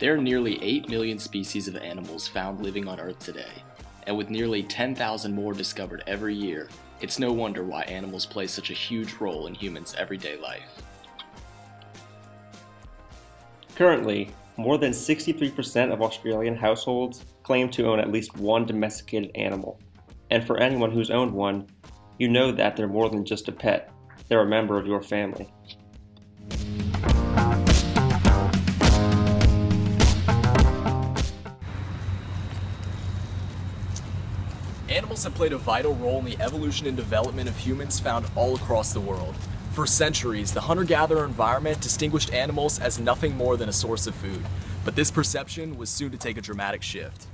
There are nearly 8 million species of animals found living on Earth today, and with nearly 10,000 more discovered every year, it's no wonder why animals play such a huge role in humans' everyday life. Currently, more than 63% of Australian households claim to own at least one domesticated animal. And for anyone who's owned one, you know that they're more than just a pet, they're a member of your family. Animals have played a vital role in the evolution and development of humans found all across the world. For centuries, the hunter-gatherer environment distinguished animals as nothing more than a source of food, but this perception was soon to take a dramatic shift.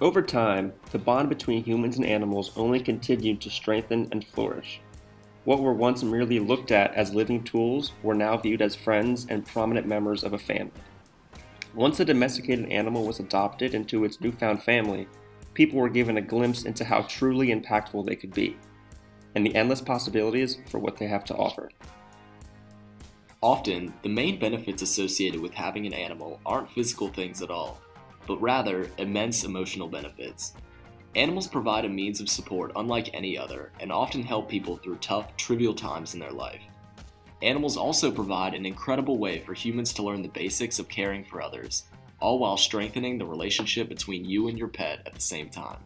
Over time, the bond between humans and animals only continued to strengthen and flourish. What were once merely looked at as living tools were now viewed as friends and prominent members of a family. Once a domesticated animal was adopted into its newfound family, people were given a glimpse into how truly impactful they could be, and the endless possibilities for what they have to offer. Often, the main benefits associated with having an animal aren't physical things at all, but rather immense emotional benefits. Animals provide a means of support unlike any other, and often help people through tough, trivial times in their life. Animals also provide an incredible way for humans to learn the basics of caring for others, all while strengthening the relationship between you and your pet at the same time.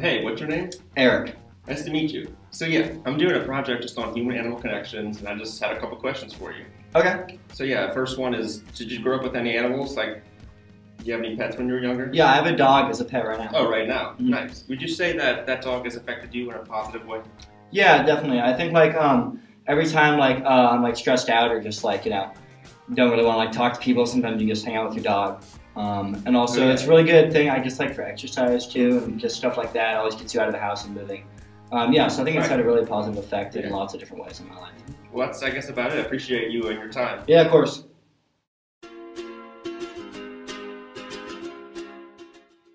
Hey, what's your name? Eric. Nice to meet you. So yeah, I'm doing a project just on human-animal connections, and I just had a couple questions for you. Okay. So yeah, first one is, did you grow up with any animals? Like, do you have any pets when you were younger? Yeah, I have a dog as a pet right now. Oh, right now. Mm-hmm. Nice. Would you say that that dog has affected you in a positive way? Yeah, definitely. I think every time I'm stressed out or just don't really want to talk to people, sometimes you just hang out with your dog. And also it's a really good thing I just for exercise too, and just stuff like that. It always gets you out of the house and moving. So I think it's had a really positive effect in lots of different ways in my life. Well, that's I guess about it. I appreciate you and your time. Yeah, of course.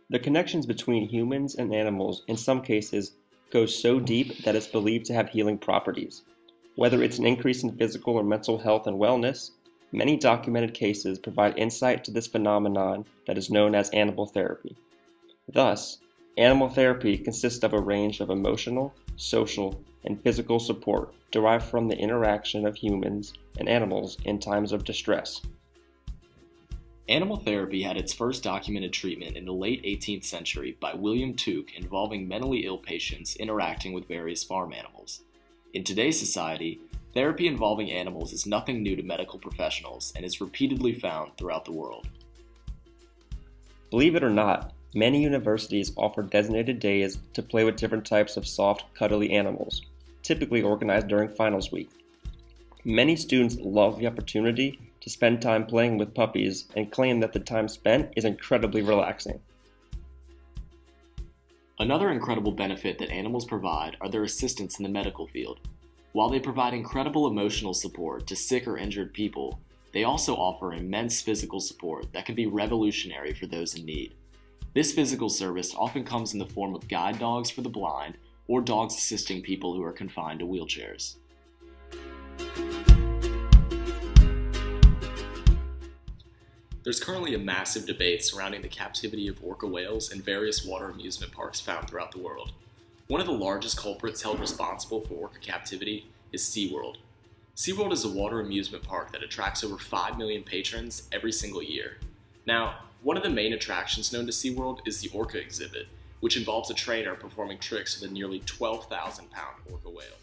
The connections between humans and animals in some cases go so deep that it's believed to have healing properties. Whether it's an increase in physical or mental health and wellness, many documented cases provide insight to this phenomenon that is known as animal therapy. Thus, animal therapy consists of a range of emotional, social, and physical support derived from the interaction of humans and animals in times of distress. Animal therapy had its first documented treatment in the late 18th century by William Tuke involving mentally ill patients interacting with various farm animals. In today's society, therapy involving animals is nothing new to medical professionals and is repeatedly found throughout the world. Believe it or not, many universities offer designated days to play with different types of soft, cuddly animals, typically organized during finals week. Many students love the opportunity to spend time playing with puppies and claim that the time spent is incredibly relaxing. Another incredible benefit that animals provide are their assistance in the medical field. While they provide incredible emotional support to sick or injured people, they also offer immense physical support that can be revolutionary for those in need. This physical service often comes in the form of guide dogs for the blind or dogs assisting people who are confined to wheelchairs. There's currently a massive debate surrounding the captivity of orca whales in various water amusement parks found throughout the world. One of the largest culprits held responsible for orca captivity is SeaWorld. SeaWorld is a water amusement park that attracts over 5 million patrons every single year. Now, one of the main attractions known to SeaWorld is the orca exhibit, which involves a trainer performing tricks with a nearly 12,000-pound orca whale.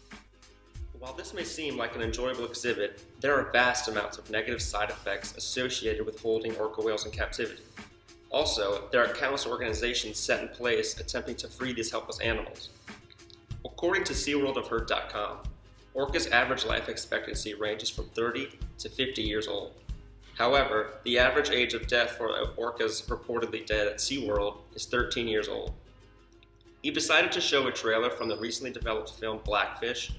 While this may seem like an enjoyable exhibit, there are vast amounts of negative side effects associated with holding orca whales in captivity. Also, there are countless organizations set in place attempting to free these helpless animals. According to SeaWorldofHurt.com, orcas' average life expectancy ranges from 30 to 50 years old. However, the average age of death for orcas reportedly dead at SeaWorld is 13 years old. We've decided to show a trailer from the recently developed film Blackfish,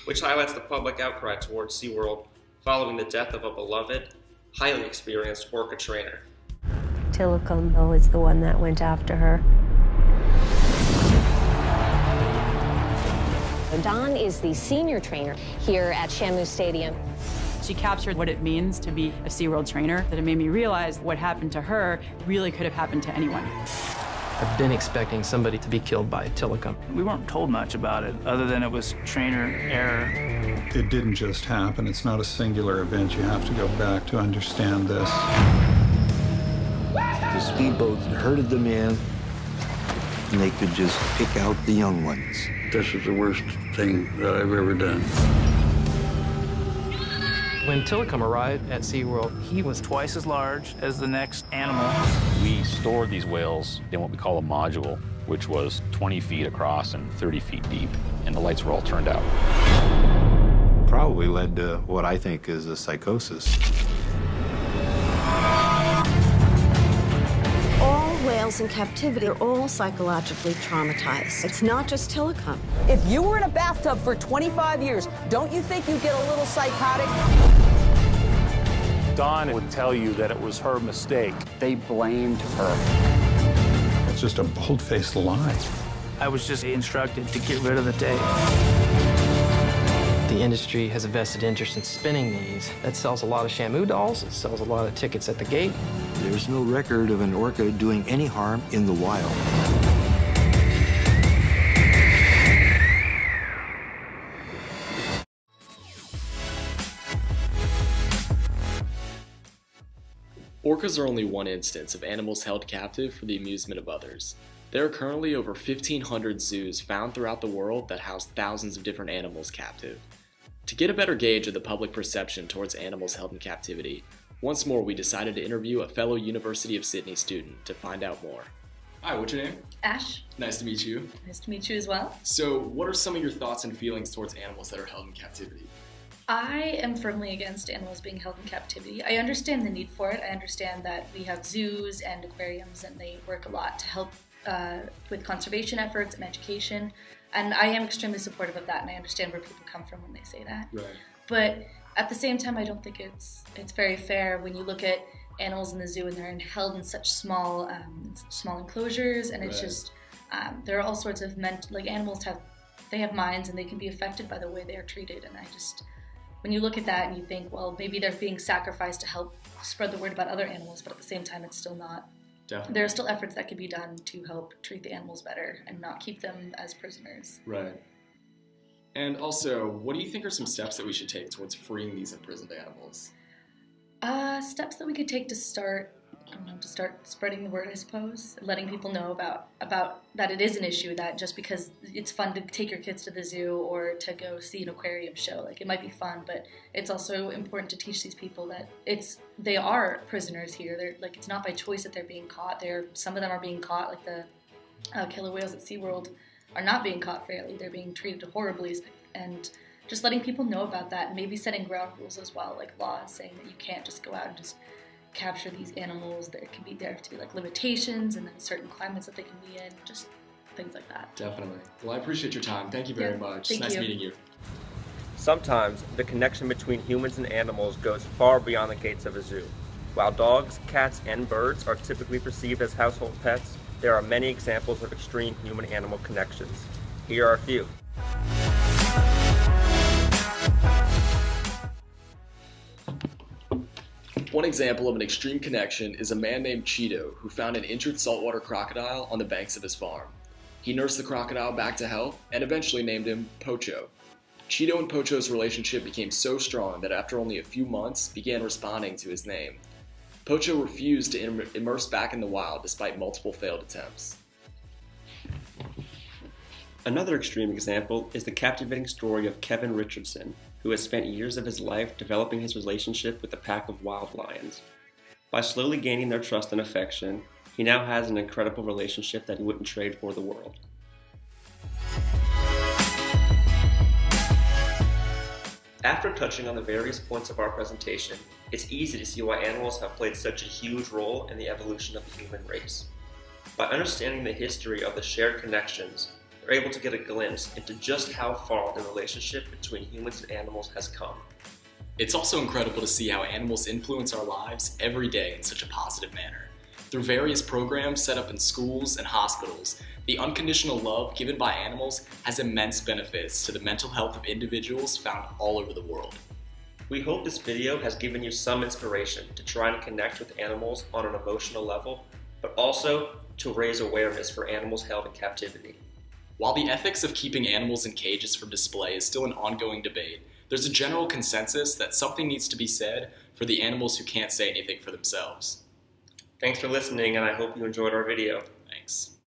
which highlights the public outcry towards SeaWorld following the death of a beloved, highly experienced orca trainer. Tilikumbo is the one that went after her. Dawn is the senior trainer here at Shamu Stadium. She captured what it means to be a SeaWorld trainer, that it made me realize what happened to her really could have happened to anyone. I've been expecting somebody to be killed by a Tilikum. We weren't told much about it, other than it was trainer error. It didn't just happen. It's not a singular event. You have to go back to understand this. The speedboat herded them in, and they could just pick out the young ones. This is the worst thing that I've ever done. When Tilikum arrived at SeaWorld, He was twice as large as the next animal. We stored these whales in what we call a module, which was 20 feet across and 30 feet deep, and the lights were all turned out. Probably led to what I think is a psychosis. All whales in captivity are all psychologically traumatized. It's not just Tilikum. If you were in a bathtub for 25 years, don't you think you'd get a little psychotic? Dawn would tell you that it was her mistake. They blamed her. It's just a bold-faced lie. I was just instructed to get rid of the tape. the industry has a vested interest in spinning these. That sells a lot of Shamu dolls. It sells a lot of tickets at the gate. There's no record of an orca doing any harm in the wild. Orcas are only one instance of animals held captive for the amusement of others. There are currently over 1,500 zoos found throughout the world that house thousands of different animals captive. To get a better gauge of the public perception towards animals held in captivity, once more we decided to interview a fellow University of Sydney student to find out more. Hi, what's your name? Ash. Nice to meet you. Nice to meet you as well. So, what are some of your thoughts and feelings towards animals that are held in captivity? I am firmly against animals being held in captivity. I understand the need for it. I understand that we have zoos and aquariums and they work a lot to help with conservation efforts and education. And I am extremely supportive of that, and I understand where people come from when they say that. Right. But at the same time, I don't think it's very fair when you look at animals in the zoo and they're held in such small enclosures, and it's just there are all sorts of animals have minds and they can be affected by the way they are treated, and when you look at that and you think, well, maybe they're being sacrificed to help spread the word about other animals, but at the same time, it's still not. Definitely. There are still efforts that could be done to help treat the animals better and not keep them as prisoners. Right. And also, what do you think are some steps that we should take towards freeing these imprisoned animals? Steps that we could take to start spreading the word, I suppose, letting people know about that it is an issue, that just because it's fun to take your kids to the zoo or to go see an aquarium show, it might be fun, but it's also important to teach these people that they are prisoners here. They're it's not by choice that they're being caught. Some of them are being caught, like the killer whales at SeaWorld are not being caught fairly. They're being treated horribly, and just letting people know about that, and maybe setting ground rules as well, like laws saying that you can't just go out and just capture these animals. There have to be limitations, and then certain climates that they can be in, just things like that. Definitely. Well, I appreciate your time. Thank you very much. It's nice meeting you. Sometimes the connection between humans and animals goes far beyond the gates of a zoo. While dogs, cats, and birds are typically perceived as household pets, there are many examples of extreme human-animal connections. Here are a few. One example of an extreme connection is a man named Cheeto who found an injured saltwater crocodile on the banks of his farm. He nursed the crocodile back to health and eventually named him Pocho. Cheeto and Pocho's relationship became so strong that after only a few months began responding to his name. Pocho refused to immerse back in the wild despite multiple failed attempts. Another extreme example is the captivating story of Kevin Richardson, who has spent years of his life developing his relationship with a pack of wild lions. By slowly gaining their trust and affection, he now has an incredible relationship that he wouldn't trade for the world. After touching on the various points of our presentation, it's easy to see why animals have played such a huge role in the evolution of the human race. By understanding the history of the shared connections, we're able to get a glimpse into just how far the relationship between humans and animals has come. It's also incredible to see how animals influence our lives every day in such a positive manner. Through various programs set up in schools and hospitals, the unconditional love given by animals has immense benefits to the mental health of individuals found all over the world. We hope this video has given you some inspiration to try and connect with animals on an emotional level, but also to raise awareness for animals held in captivity. While the ethics of keeping animals in cages for display is still an ongoing debate, there's a general consensus that something needs to be said for the animals who can't say anything for themselves. Thanks for listening, and I hope you enjoyed our video. Thanks.